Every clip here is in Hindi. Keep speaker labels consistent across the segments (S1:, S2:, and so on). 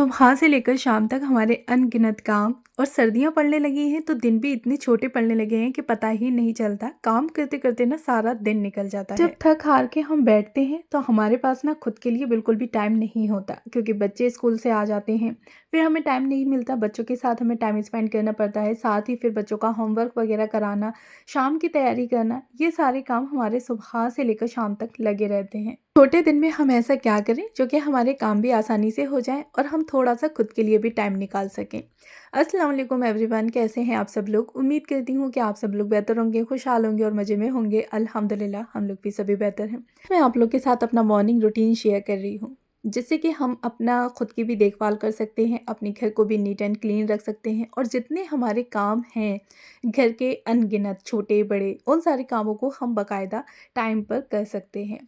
S1: सुबह से लेकर शाम तक हमारे अनगिनत काम और सर्दियाँ पड़ने लगी हैं तो दिन भी इतने छोटे पड़ने लगे हैं कि पता ही नहीं चलता। काम करते करते ना सारा दिन निकल जाता है। जब थक हार के हम बैठते हैं तो हमारे पास ना खुद के लिए बिल्कुल भी टाइम नहीं होता, क्योंकि बच्चे स्कूल से आ जाते हैं। फिर हमें टाइम नहीं मिलता, बच्चों के साथ हमें टाइम स्पेंड करना पड़ता है। साथ ही फिर बच्चों का होमवर्क वगैरह कराना, शाम की तैयारी करना, ये सारे काम हमारे सुबह से लेकर शाम तक लगे रहते हैं। छोटे दिन में हम ऐसा क्या करें जो कि हमारे काम भी आसानी से हो जाएं और हम थोड़ा-सा खुद के लिए भी टाइम निकाल सकें। अस्सलाम वालेकुम एवरीवन, कैसे हैं आप सब लोग? उम्मीद करती हूँ कि आप सब लोग बेहतर होंगे, खुशहाल होंगे और मज़े में होंगे। अल्हम्दुलिल्लाह हम लोग भी सभी बेहतर हैं। मैं आप लोग के साथ अपना मॉर्निंग रूटीन शेयर कर रही हूँ, जिससे कि हम अपना खुद की भी देखभाल कर सकते हैं, अपने घर को भी नीट एंड क्लीन रख सकते हैं और जितने हमारे काम हैं घर के अनगिनत छोटे-बड़े, उन सारे कामों को हम बाकायदा टाइम पर कर सकते हैं।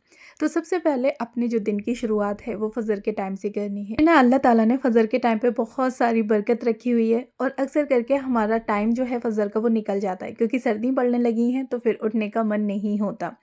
S1: तो सबसे पहले अपने जो दिन की शुरुआत है वो फ़जर के टाइम से करनी है ना। अल्लाह ताला ने फ़जर के टाइम पे बहुत सारी बरकत रखी हुई है और अक्सर करके हमारा टाइम जो है फ़जर का वो निकल जाता है, क्योंकि सर्दी पड़ने लगी हैं तो फिर उठने का मन नहीं होता।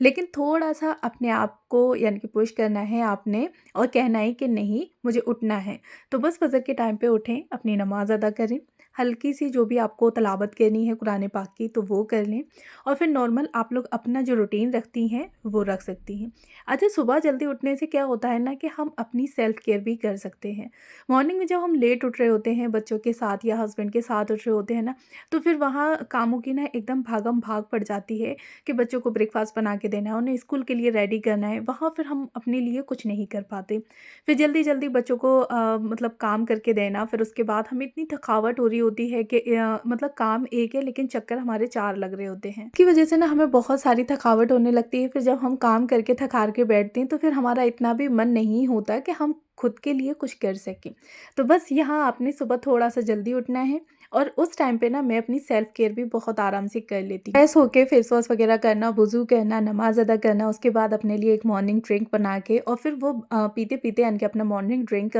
S1: लेकिन थोड़ा-सा अपने आप को यानी कि पुश करना है आपने और कहना है कि नहीं, मुझे उठना है। तो बस फ़जर के टाइम पे उठें, अपनी नमाज़ अदा करें, हल्की सी जो भी आपको तिलावत करनी है कुरान पाक की तो वो कर लें और फिर नॉर्मल आप लोग अपना जो रूटीन रखती हैं वो रख सकती हैं। अच्छा, सुबह जल्दी उठने से क्या होता है ना कि हम अपनी सेल्फ केयर भी कर सकते हैं। मॉर्निंग में जब हम लेट उठ रहे होते हैं बच्चों के साथ या हस्बैंड के साथ उठ रहे होते हैं ना, तो फिर वहाँ कामों की ना एकदम भागम भाग पड़ जाती है कि बच्चों को ब्रेकफास्ट बना के देना है, उन्हें स्कूल के लिए रेडी करना है। वहाँ फिर हम अपने लिए कुछ नहीं कर पाते। फिर जल्दी जल्दी बच्चों को मतलब काम करके देना, फिर उसके बाद हमें इतनी थकावट हो रही होती है कि मतलब काम एक है लेकिन चक्कर हमारे चार लग रहे होते हैं। इसकी वजह से ना हमें बहुत सारी थकावट होने लगती है। फिर जब हम काम करके थक हार के बैठते हैं तो फिर हमारा इतना भी मन नहीं होता कि हम खुद के लिए कुछ कर सकें। तो बस यहाँ आपने सुबह थोड़ा-सा जल्दी उठना है और उस टाइम पे ना मैं अपनी सेल्फ केयर भी बहुत आराम से कर लेती हूँ। फ्रेश होके फेस वॉश वगैरह करना, वुज़ू करना, नमाज़ अदा करना, उसके बाद अपने लिए एक मॉर्निंग ड्रिंक बना के और फिर वो पीते-पीते यानी कि अपना मॉर्निंग ड्रिंक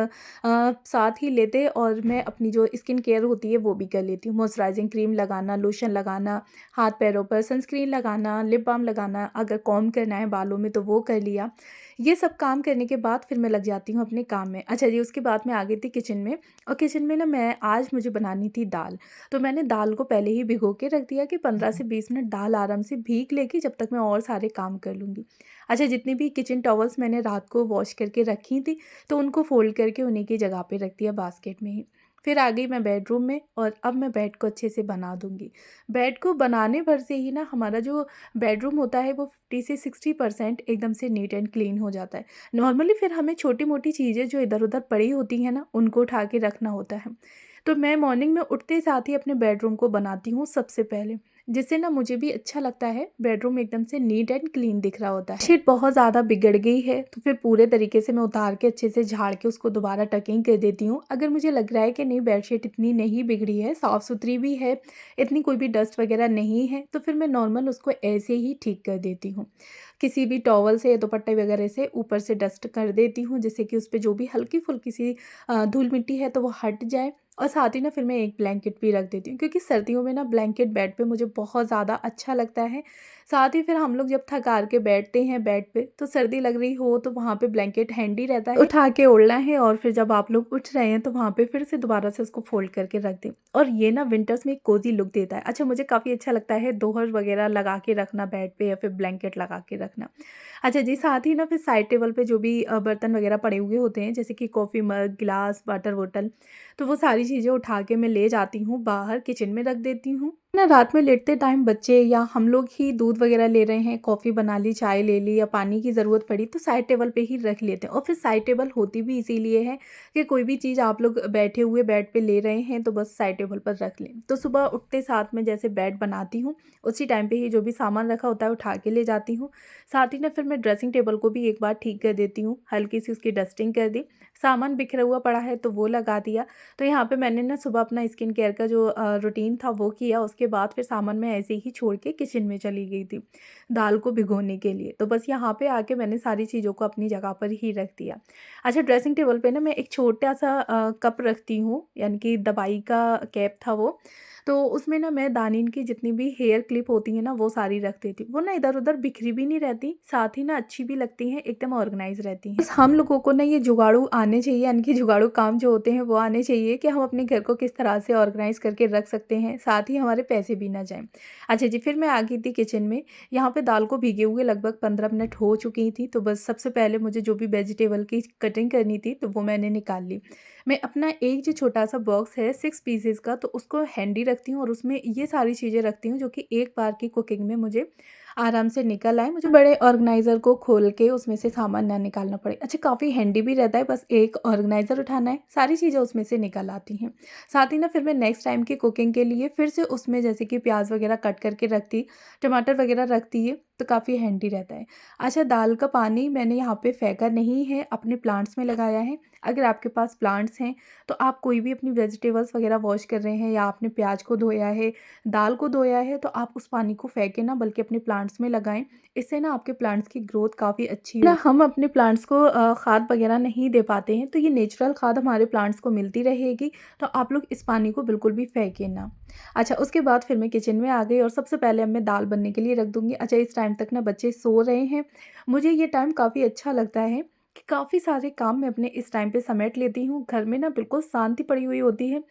S1: साथ ही लेते और मैं अपनी जो स्किन केयर होती है वो भी कर लेती हूँ। मॉइस्चराइजिंग क्रीम लगाना, लोशन लगाना, हाथ पैरों पर सनस्क्रीन लगाना, लिप बाम लगाना, अगर कॉम्ब करना है बालों में तो वो कर लिया। ये सब काम करने के बाद फिर मैं लग जाती हूँ अपने काम में। अच्छा जी, उसके बाद मैं आ गई थी किचन में और किचन में ना मैं आज मुझे बनानी थी दाल। तो मैंने दाल को पहले ही भिगो के रख दिया कि 15 से 20 मिनट दाल आराम से भीग लेगी, जब तक मैं और सारे काम कर लूँगी। अच्छा, जितनी भी किचन टॉवल्स मैंने रात को वॉश करके रखी थी तो उनको फ़ोल्ड करके उन्हीं की जगह पे रख दिया बास्केट में ही। फिर आ गई मैं बेडरूम में और अब मैं बेड को अच्छे से बना दूँगी। बेड को बनाने भर से ही ना हमारा जो बेडरूम होता है वो 50 से 60% एकदम से नीट एंड क्लीन हो जाता है। नॉर्मली फिर हमें छोटी-मोटी चीज़ें जो इधर-उधर पड़ी होती हैं ना, उनको उठा के रखना होता है। तो मैं मॉर्निंग में उठते साथ ही अपने बेडरूम को बनाती हूँ सबसे पहले, जिससे ना मुझे भी अच्छा लगता है, बेडरूम एकदम से नीट एंड क्लीन दिख रहा होता है। बेडशीट बहुत ज़्यादा बिगड़ गई है तो फिर पूरे तरीके से मैं उतार के अच्छे से झाड़ के उसको दोबारा टकिंग कर देती हूँ। अगर मुझे लग रहा है कि नहीं बेडशीट इतनी नहीं बिगड़ी है, साफ़ सुथरी भी है, इतनी कोई भी डस्ट वगैरह नहीं है, तो फिर मैं नॉर्मल उसको ऐसे ही ठीक कर देती हूँ। किसी भी टॉवल से या दुपट्टे वगैरह से ऊपर से डस्ट कर देती हूँ, जिससे कि उस पे जो भी हल्की-फुल्की सी धूल मिट्टी है तो वो हट जाए। और साथ ही ना फिर मैं एक ब्लैंकेट भी रख देती हूँ, क्योंकि सर्दियों में ना ब्लैंकेट बेड पे मुझे बहुत ज़्यादा अच्छा लगता है। साथ ही फिर हम लोग जब थक हार के बैठते हैं बेड पे तो सर्दी लग रही हो तो वहाँ पे ब्लैंकेट हैंडी रहता है, उठा के ओढ़ना है और फिर जब आप लोग उठ रहे हैं तो वहाँ पे फिर से दोबारा से उसको फ़ोल्ड करके रख दें और ये ना विंटर्स में एक कोज़ी लुक देता है। अच्छा, मुझे काफ़ी अच्छा लगता है दोहर वगैरह लगा के रखना बेड पे या फिर ब्लैंकेट लगा के रखना। अच्छा जी, साथ ही ना फिर साइड टेबल पे जो भी बर्तन वगैरह पड़े हुए होते हैं, जैसे कि कॉफ़ी मग, गिलास, वाटर बॉटल, तो वो सारी चीज़ें उठा के मैं ले जाती हूँ बाहर, किचन में रख देती हूँ। ना रात में लेटते टाइम बच्चे या हम लोग ही दूध वगैरह ले रहे हैं, कॉफ़ी बना ली, चाय ले ली या पानी की ज़रूरत पड़ी तो साइड टेबल पे ही रख लेते हैं। और फिर साइड टेबल होती भी इसीलिए है कि कोई भी चीज़ आप लोग बैठे हुए बेड पे ले रहे हैं तो बस साइड टेबल पर रख लें। तो सुबह उठते साथ में जैसे बेड बनाती हूँ, उसी टाइम पे ही जो भी सामान रखा होता है उठा के ले जाती हूँ। साथ ही ना फिर मैं ड्रेसिंग टेबल को भी एक बार ठीक कर देती हूँ, हल्की सी उसकी डस्टिंग कर दी, सामान बिखरा हुआ पड़ा है तो वो लगा दिया। तो यहाँ पे मैंने ना सुबह अपना स्किन केयर का जो रूटीन था वो किया। उसके उसके बाद फिर सामान मैं ऐसे ही छोड़ के किचन में चली गई थी दाल को भिगोने के लिए। तो बस यहाँ पे आके मैंने सारी चीज़ों को अपनी जगह पर ही रख दिया। अच्छा, ड्रेसिंग टेबल पे ना मैं एक छोटा-सा कप रखती हूँ, यानी कि दवाई का कैप था वो। तो उसमें ना मैं दानिन की जितनी भी हेयर क्लिप होती हैं ना, वो सारी रख देती हूँ। वो ना इधर-उधर बिखरी भी नहीं रहती, साथ ही ना अच्छी भी लगती हैं, एकदम ऑर्गनाइज़ रहती हैं। बस हम लोगों को ना ये जुगाड़ू आने चाहिए, यानी कि जुगाड़ू काम जो होते हैं वो आने चाहिए कि हम अपने घर को किस तरह से ऑर्गनाइज़ करके रख सकते हैं, साथ ही हमारे पैसे भी ना जाएँ। अच्छा जी, फिर मैं आ गई थी किचन में। यहाँ पे दाल को भीगे हुए लगभग 15 मिनट हो चुकी थी, तो बस सबसे पहले मुझे जो भी वेजिटेबल की कटिंग करनी थी, तो वो मैंने निकाल ली। मैं अपना एक जो छोटा-सा बॉक्स है 6 पीसेज़ का, तो उसको हैंडी रखती हूँ और उसमें ये सारी चीज़ें रखती हूँ जो कि एक बार की कुकिंग में मुझे आराम से निकल आए। मुझे बड़े ऑर्गनाइज़र को खोल के उसमें से सामान ना निकालना पड़े। अच्छा, काफ़ी हैंडी भी रहता है, बस एक ऑर्गनाइज़र उठाना है, सारी चीज़ें उसमें से निकल आती हैं। साथ ही ना फिर मैं नेक्स्ट टाइम की कुकिंग के लिए फिर से उसमें जैसे कि प्याज़ वगैरह कट करके रखती, टमाटर वगैरह रखती है, तो काफ़ी हैंडी रहता है। अच्छा, दाल का पानी मैंने यहाँ पे फेंका नहीं है, अपने प्लांट्स में लगाया है। अगर आपके पास प्लांट्स हैं, तो आप कोई भी अपनी वेजिटेबल्स वगैरह वॉश कर रहे हैं या आपने प्याज को धोया है, दाल को धोया है, तो आप उस पानी को फेंके ना, बल्कि अपने प्लांट्स में लगाएँ। इससे ना आपके प्लांट्स की ग्रोथ काफ़ी अच्छी ना हम अपने प्लांट्स को खाद वगैरह नहीं दे पाते हैं, तो ये नेचुरल खाद हमारे प्लांट्स को मिलती रहेगी, तो आप लोग इस पानी को बिल्कुल भी फेंकें ना। अच्छा, उसके बाद फिर मैं किचन में आ गई और सबसे पहले अब मैं दाल बनने के लिए रख दूँगी। अच्छा, इस टाइम तक ना बच्चे सो रहे हैं। मुझे ये टाइम काफ़ी अच्छा लगता है कि काफ़ी सारे काम मैं अपने इस टाइम पे समेट लेती हूँ। घर में ना बिल्कुल शांति पड़ी हुई होती है।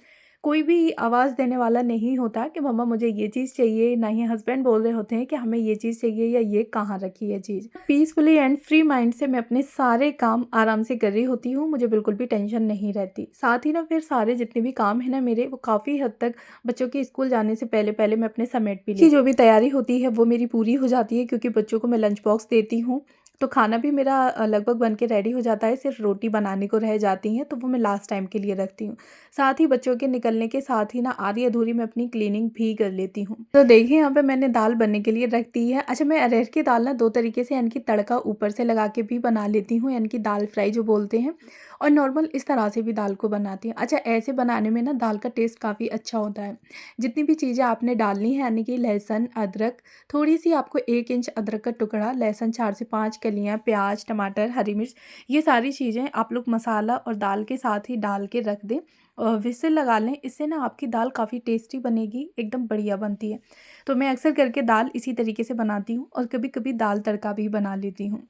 S1: कोई भी आवाज़ देने वाला नहीं होता कि मम्मा मुझे ये चीज़ चाहिए, ना ही हस्बैंड बोल रहे होते हैं कि हमें ये चीज़ चाहिए या ये कहाँ रखी है चीज़। पीसफुली एंड फ्री माइंड से मैं अपने सारे काम आराम से कर रही होती हूँ, मुझे बिल्कुल भी टेंशन नहीं रहती। साथ ही ना फिर सारे जितने भी काम हैं ना मेरे, वो काफ़ी हद तक बच्चों के स्कूल जाने से पहले-पहले मैं अपने समेट भी लेती हूँ। जो भी तैयारी होती है वो मेरी पूरी हो जाती है, क्योंकि बच्चों को मैं लंच बॉक्स देती हूँ। तो खाना भी मेरा लगभग बन के रेडी हो जाता है, सिर्फ रोटी बनाने को रह जाती हैं, तो वो मैं लास्ट टाइम के लिए रखती हूँ। साथ ही बच्चों के निकलने के साथ ही ना आधी-अधूरी मैं अपनी क्लीनिंग भी कर लेती हूँ। तो देखिए यहाँ पे मैंने दाल बनने के लिए रख दी है। अच्छा, मैं अरहर की दाल ना 2 तरीके से, यानी कि तड़का ऊपर से लगा के भी बना लेती हूँ, यानी कि दाल फ्राई जो बोलते हैं, और नॉर्मल इस तरह से भी दाल को बनाती हूँ। अच्छा, ऐसे बनाने में ना दाल का टेस्ट काफ़ी अच्छा होता है। जितनी भी चीज़ें आपने डालनी है, यानी कि लहसुन, अदरक, थोड़ी-सी आपको 1 इंच अदरक का टुकड़ा, लहसुन 4 से 5 कलियाँ, प्याज, टमाटर, हरी मिर्च, ये सारी चीज़ें आप लोग मसाला और दाल के साथ ही डाल के रख दें और व्हिसिल लगा लें। इससे ना आपकी दाल काफ़ी टेस्टी बनेगी, एकदम बढ़िया बनती है। तो मैं अक्सर करके दाल इसी तरीके से बनाती हूँ और कभी-कभी दाल तड़का भी बना लेती हूँ।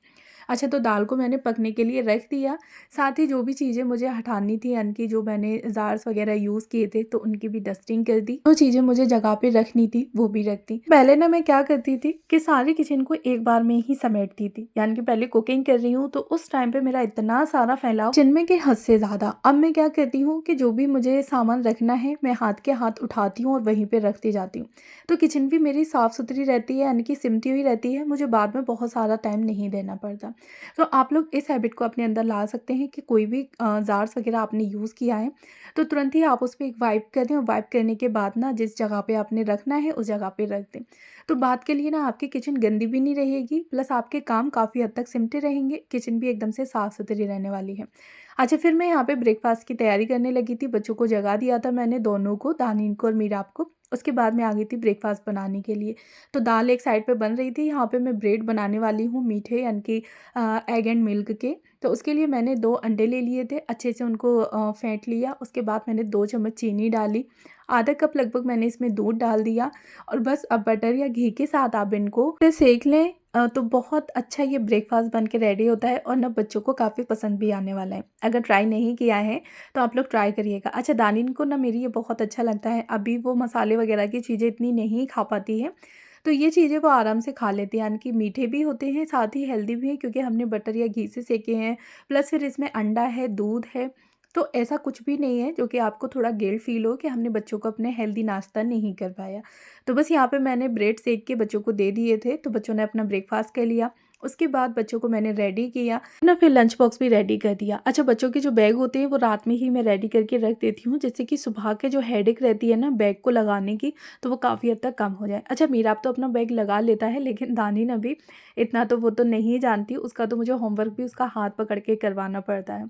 S1: अच्छा, तो दाल को मैंने पकने के लिए रख दिया, साथ ही जो भी चीज़ें मुझे हटानी थी, यानी कि जो मैंने जार्स वगैरह यूज़ किए थे, तो उनकी भी डस्टिंग कर दी। जो चीज़ें मुझे जगह पे रखनी थी, वो भी रख दी। पहले ना मैं क्या करती थी कि सारी किचन को एक बार में ही समेटती थी, यानी कि पहले कुकिंग कर रही हूँ, तो उस टाइम पे मेरा इतना सारा फैलाव किचन में कि हद से ज़्यादा। अब मैं क्या करती हूँ कि जो भी मुझे सामान रखना है, मैं हाथ के हाथ उठाती हूँ और वहीं पे रखती जाती हूँ। तो किचन भी मेरी साफ़-सुथरी रहती है, यानी कि सिमटी हुई रहती है, मुझे बाद में बहुत सारा टाइम नहीं देना पड़ता। तो आप लोग इस हैबिट को अपने अंदर ला सकते हैं कि कोई भी जार्स वगैरह आपने यूज़ किया है, तो तुरंत ही आप उस पे एक वाइप कर दें और वाइप करने के बाद ना जिस जगह पे आपने रखना है उस जगह पे रख दें। तो बाद के लिए ना आपकी किचन गंदी भी नहीं रहेगी, प्लस आपके काम काफ़ी हद तक सिमटे रहेंगे, किचन भी एकदम से साफ़-सुथरी रहने वाली है। अच्छा, फिर मैं यहाँ पे ब्रेकफ़ास्ट की तैयारी करने लगी थी, बच्चों को जगा दिया था मैंने दोनों को, दानिन को और मीराब को। उसके बाद मैं आ गई थी ब्रेकफ़ास्ट बनाने के लिए। तो दाल एक साइड पे बन रही थी, यहाँ पे मैं ब्रेड बनाने वाली हूँ मीठे, यानी कि एग एंड मिल्क के। तो उसके लिए मैंने 2 अंडे ले लिए थे, अच्छे से उनको फेंट लिया। उसके बाद मैंने 2 चम्मच चीनी डाली, आधा कप लगभग मैंने इसमें दूध डाल दिया और बस अब बटर या घी के साथ आप इनको सेक लें, तो बहुत अच्छा ये ब्रेकफ़ास्ट बन के रेडी होता है और ना बच्चों को काफ़ी पसंद भी आने वाला है। अगर ट्राई नहीं किया है तो आप लोग ट्राई करिएगा। अच्छा, दानिन को ना मेरी ये बहुत अच्छा लगता है, अभी वो मसाले वगैरह की चीज़ें इतनी नहीं खा पाती है, तो ये चीज़ें वो आराम से खा लेते हैं, यानी कि मीठे भी होते हैं, साथ ही हेल्दी भी हैं, क्योंकि हमने बटर या घी से सेके हैं, प्लस फिर इसमें अंडा है, दूध है, तो ऐसा कुछ भी नहीं है जो कि आपको थोड़ा गिल्ट फ़ील हो कि हमने बच्चों को अपने हेल्दी नाश्ता नहीं कर पाया। तो बस यहाँ पे मैंने ब्रेड सेक के बच्चों को दे दिए थे, तो बच्चों ने अपना ब्रेकफ़ास्ट कर लिया। उसके बाद बच्चों को मैंने रेडी किया ना, फिर लंच बॉक्स भी रेडी कर दिया। अच्छा, बच्चों के जो बैग होते हैं वो रात में ही मैं रेडी करके रख देती हूँ, जिससे कि सुबह के जो हेडेक रहती है ना बैग को लगाने की, तो वो काफ़ी हद तक कम हो जाए। अच्छा, मीराब तो अपना बैग लगा लेता है, लेकिन दानिन अभी इतना तो वो तो नहीं जानती, उसका तो मुझे होमवर्क भी उसका हाथ पकड़ के करवाना पड़ता है।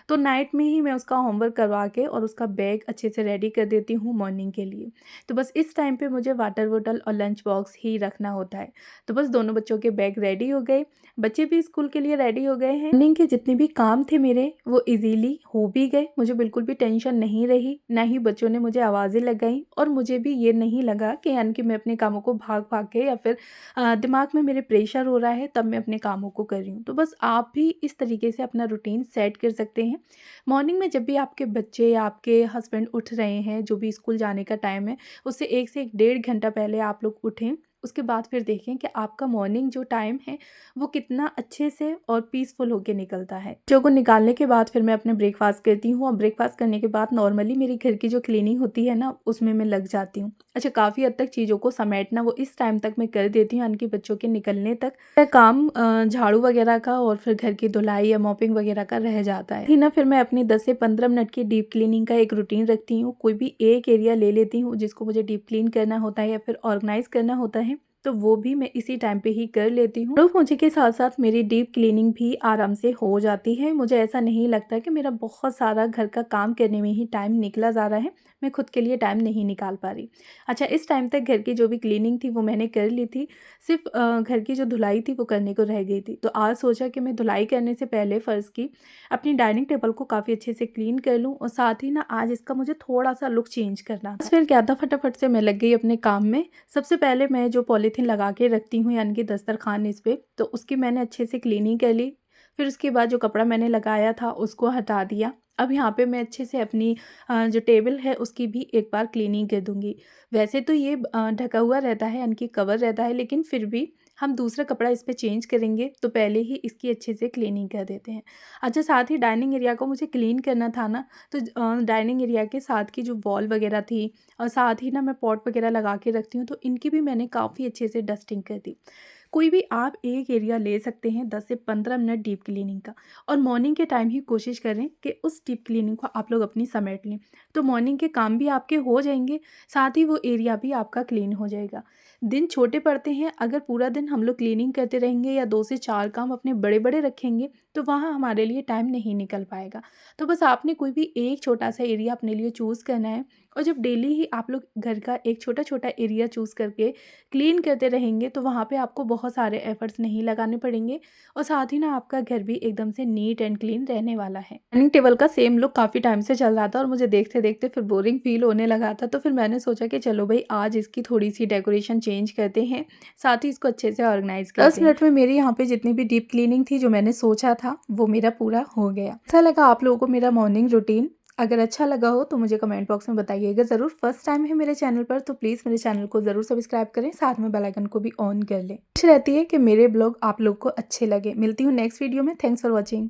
S1: तो नाइट में ही मैं उसका होमवर्क करवा के और उसका बैग अच्छे से रेडी कर देती हूँ मॉर्निंग के लिए। तो बस इस टाइम पे मुझे वाटर बॉटल और लंच बॉक्स ही रखना होता है। तो बस दोनों बच्चों के बैग रेडी हो गए, बच्चे भी स्कूल के लिए रेडी हो गए हैं। मॉर्निंग के जितने भी काम थे मेरे वो ईज़िली हो भी गए, मुझे बिल्कुल भी टेंशन नहीं रही, ना ही बच्चों ने मुझे आवाज़ें लगाईं और मुझे भी ये नहीं लगा कि यानी कि मैं अपने कामों को भाग-भाग के या फिर दिमाग में मेरे प्रेशर हो रहा है तब मैं अपने कामों को कर रही हूँ। तो बस आप भी इस तरीके से अपना रूटीन सेट कर सकते हैं। मॉर्निंग में जब भी आपके बच्चे या आपके हस्बैंड उठ रहे हैं, जो भी स्कूल जाने का टाइम है, उससे 1 से 1 डेढ़ घंटा पहले आप लोग उठें। उसके बाद फिर देखें कि आपका मॉर्निंग जो टाइम है वो कितना अच्छे से और पीसफुल होके निकलता है। बच्चों को निकालने के बाद फिर मैं अपने ब्रेकफास्ट करती हूँ और ब्रेकफास्ट करने के बाद नॉर्मली मेरी घर की जो क्लीनिंग होती है ना उसमें मैं लग जाती हूँ। अच्छा, काफ़ी हद तक चीज़ों को समेटना वो इस टाइम तक मैं कर देती हूँ, यानी कि बच्चों के निकलने तक मेरा काम झाड़ू वगैरह का और फिर घर की धुलाई या मॉपिंग वगैरह का रह जाता है। ना फिर मैं अपनी 10 से 15 मिनट की डीप क्लीनिंग का एक रूटीन रखती हूँ। कोई भी एक एरिया ले लेती हूँ जिसको मुझे डीप क्लीन करना होता है या फिर ऑर्गेनाइज करना होता है, तो वो भी मैं इसी टाइम पे ही कर लेती हूँ। झाड़ू पोंछे के साथ-साथ मेरी डीप क्लीनिंग भी आराम से हो जाती है। मुझे ऐसा नहीं लगता कि मेरा बहुत सारा घर का काम करने में ही टाइम निकला जा रहा है, मैं खुद के लिए टाइम नहीं निकाल पा रही। अच्छा, इस टाइम तक घर की जो भी क्लीनिंग थी वो मैंने कर ली थी, सिर्फ़ घर की जो धुलाई थी वो करने को रह गई थी। तो आज सोचा कि मैं धुलाई करने से पहले फ़र्श की अपनी डाइनिंग टेबल को काफ़ी अच्छे से क्लीन कर लूँ और साथ ही ना आज इसका मुझे थोड़ा-सा लुक चेंज करना था। फिर क्या था, फटाफट से मैं लग गई अपने काम में। सबसे पहले मैं जो पॉलीथीन लगा के रखती हूँ यानी कि दस्तरखान इस पे, तो उसकी मैंने अच्छे से क्लीनिंग कर ली। फिर उसके बाद जो कपड़ा मैंने लगाया था उसको हटा दिया। अब यहाँ पे मैं अच्छे से अपनी जो टेबल है उसकी भी एक बार क्लीनिंग कर दूँगी। वैसे तो ये ढका हुआ रहता है यानी कि कवर रहता है, लेकिन फिर भी हम दूसरा कपड़ा इस पे चेंज करेंगे तो पहले ही इसकी अच्छे से क्लीनिंग कर देते हैं। अच्छा, साथ ही डाइनिंग एरिया को मुझे क्लीन करना था ना, तो डाइनिंग एरिया के साथ की जो वॉल वगैरह थी और साथ ही ना मैं पॉट वगैरह लगा के रखती हूँ, तो इनकी भी मैंने काफ़ी अच्छे से डस्टिंग कर दी। कोई भी आप एक एरिया ले सकते हैं 10 से 15 मिनट डीप क्लीनिंग का, और मॉर्निंग के टाइम ही कोशिश करें कि उस डीप क्लीनिंग को आप लोग अपनी समेट लें। तो मॉर्निंग के काम भी आपके हो जाएँगे, साथ ही वो एरिया भी आपका क्लीन हो जाएगा। दिन छोटे पड़ते हैं, अगर पूरा दिन हम लोग क्लीनिंग करते रहेंगे या 2 से 4 काम अपने बड़े-बड़े रखेंगे, तो वहाँ हमारे लिए टाइम नहीं निकल पाएगा। तो बस आपने कोई भी एक छोटा-सा एरिया अपने लिए चूज़ करना है, और जब डेली ही आप लोग घर का एक छोटा-छोटा एरिया चूज़ करके क्लीन करते रहेंगे, तो वहाँ पे आपको बहुत सारे एफर्ट्स नहीं लगाने पड़ेंगे और साथ ही ना आपका घर भी एकदम से नीट एंड क्लीन रहने वाला है। डाइनिंग टेबल का सेम लुक काफ़ी टाइम से चल रहा था और मुझे देखते-देखते फिर बोरिंग फ़ील होने लगा था, तो फिर मैंने सोचा कि चलो भई आज इसकी थोड़ी-सी डेकोरेशन चेंज करते हैं, साथ ही इसको अच्छे से ऑर्गनाइज़ करते हैं। 10 मिनट में मेरी यहाँ पे जितनी भी डीप क्लीनिंग थी जो मैंने सोचा था, वो मेरा पूरा हो गया। अच्छा लगा आप लोगों को मेरा मॉर्निंग रूटीन? अगर अच्छा लगा हो तो मुझे कमेंट बॉक्स में बताइएगा ज़रूर। फर्स्ट टाइम है मेरे चैनल पर तो प्लीज़ मेरे चैनल को ज़रूर सब्सक्राइब करें, साथ में बेल आइकन को भी ऑन कर लें। कोशिश रहती है कि मेरे ब्लॉग आप लोग को अच्छे लगे। मिलती हूँ नेक्स्ट वीडियो में। Thanks for watching.